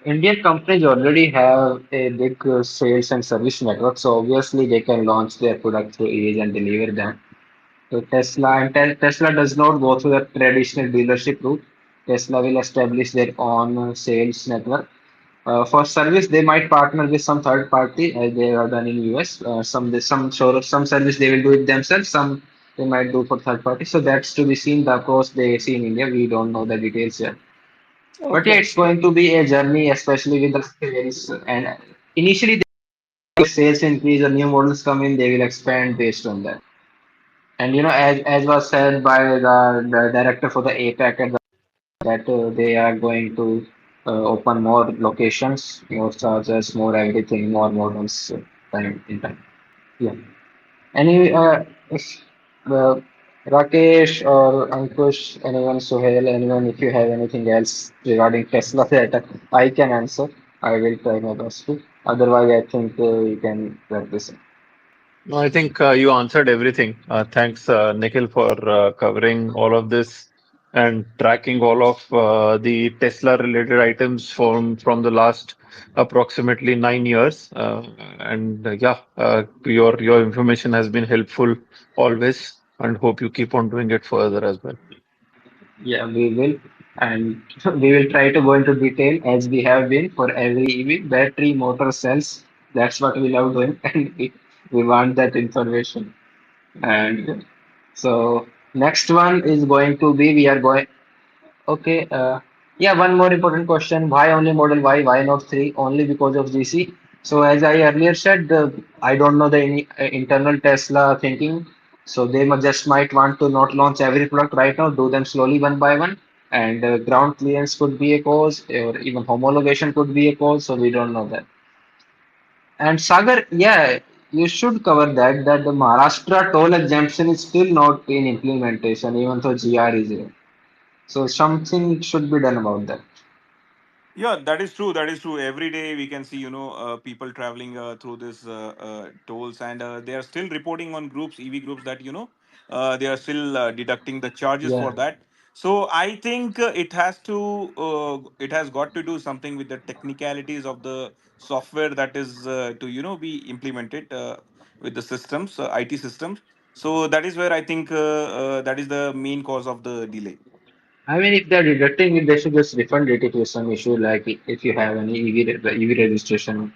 Indian companies already have a big sales and service network, so obviously they can launch their product through EVs and deliver them. So Tesla does not go through the traditional dealership route. Tesla will establish their own sales network. For service, they might partner with some third party, as they have done in US. Some service they will do it themselves. Some they might do for third party. So that's to be seen. The approach they see in India, we don't know the details yet. But yeah, Okay. it's going to be a journey, especially with the sales. And initially, if sales increase or new models come in, they will expand based on that. And as was said by the director for the APAC, that they are going to open more locations, more chargers, more everything, more models time in time. Yeah. Any if, uh, Rakesh or Ankush, anyone, Suhail, anyone, if you have anything else regarding Tesla that I can answer, I will try my best to. Otherwise, I think you can wrap this up. No, I think you answered everything. Thanks, Nikhil, for covering all of this and tracking all of the Tesla-related items from the last approximately 9 years. And yeah, your information has been helpful always, and hope you keep on doing it further as well. Yeah, we will. And we will try to go into detail as we have been for every EV, battery, motor cells. That's what we love doing, and we want that information. And so next one is going to be we are going. Okay. Yeah, one more important question. Why only Model Y? Why not 3? Only because of GC. So as I earlier said, I don't know the internal Tesla thinking. So they just might want to not launch every product right now, do them slowly one by one. and ground clearance could be a cause, or even homologation could be a cause. So we don't know that. And Sagar, yeah, you should cover that the Maharashtra toll exemption is still not in implementation, even though GR is here. So something should be done about that. Yeah, that is true. That is true. Every day we can see, people traveling through this tolls, and they are still reporting on groups, EV groups, that they are still deducting the charges for Yeah. that. So I think it has got to do something with the technicalities of the software that is to be implemented with the systems, IT systems. So that is where I think that is the main cause of the delay. I mean, if they're deducting it, they should just refund it if there's some issue, like if you have any EV registration.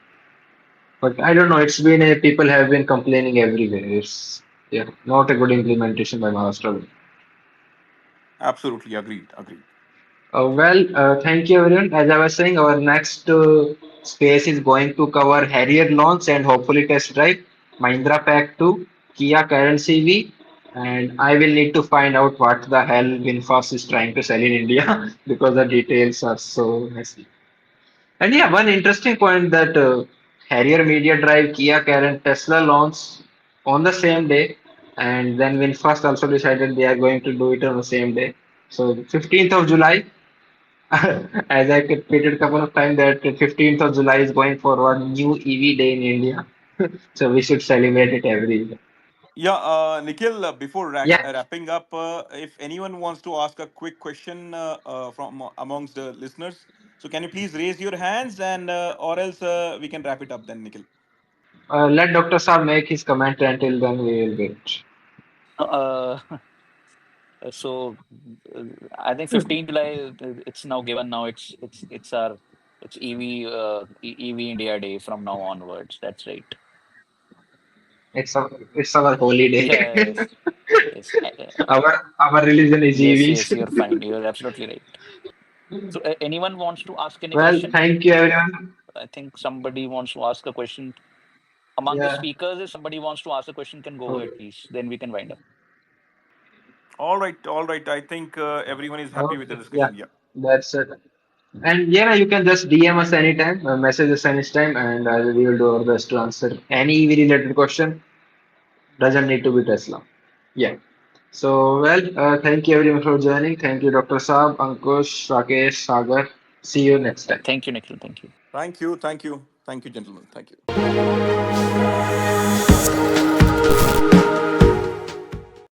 But I don't know. It's been people have been complaining everywhere. It's yeah, not a good implementation by Maharashtra. Absolutely agreed. Agreed. Thank you everyone. As I was saying, our next space is going to cover Harrier launch and hopefully test drive, Mahindra Pack 2, Kia Carens CV, and I will need to find out what the hell VinFast is trying to sell in India because the details are so messy. And yeah, one interesting point that Harrier Media Drive, Kia Carens, Tesla launch on the same day, and then VinFast also decided they are going to do it on the same day. So 15th of July, as I repeated a couple of times that 15th of July is going for one new EV day in India. So we should celebrate it every year. Yeah, Nikhil, before Yeah, wrapping up, if anyone wants to ask a quick question from amongst the listeners, so can you please raise your hands, and or else we can wrap it up then, Nikhil. let Dr. Saab make his comment until then we will wait. Uh, so I think 15 July it's now given now it's our it's EV India Day from now onwards. That's right. It's our holy day. Yes, yes, Our religion is yes, yes. EVs. You're fine. You're absolutely right. So anyone wants to ask any Well, question? thank you everyone. I think somebody wants to ask a question among the Yeah. speakers. If somebody wants to ask a question, can go Okay. ahead, please. Then we can wind up. All right, all right. I think everyone is happy with the Okay. Yeah. discussion. Yeah. That's it. And yeah, you can just DM us anytime, message us anytime, and we will do our best to answer any EV related question. Doesn't need to be Tesla. Yeah. So, thank you everyone for joining. Thank you, Dr. Saab, Ankush, Rakesh, Sagar. See you next time. Thank you, Nikhil. Thank you. Thank you, thank you, thank you, gentlemen. Thank you.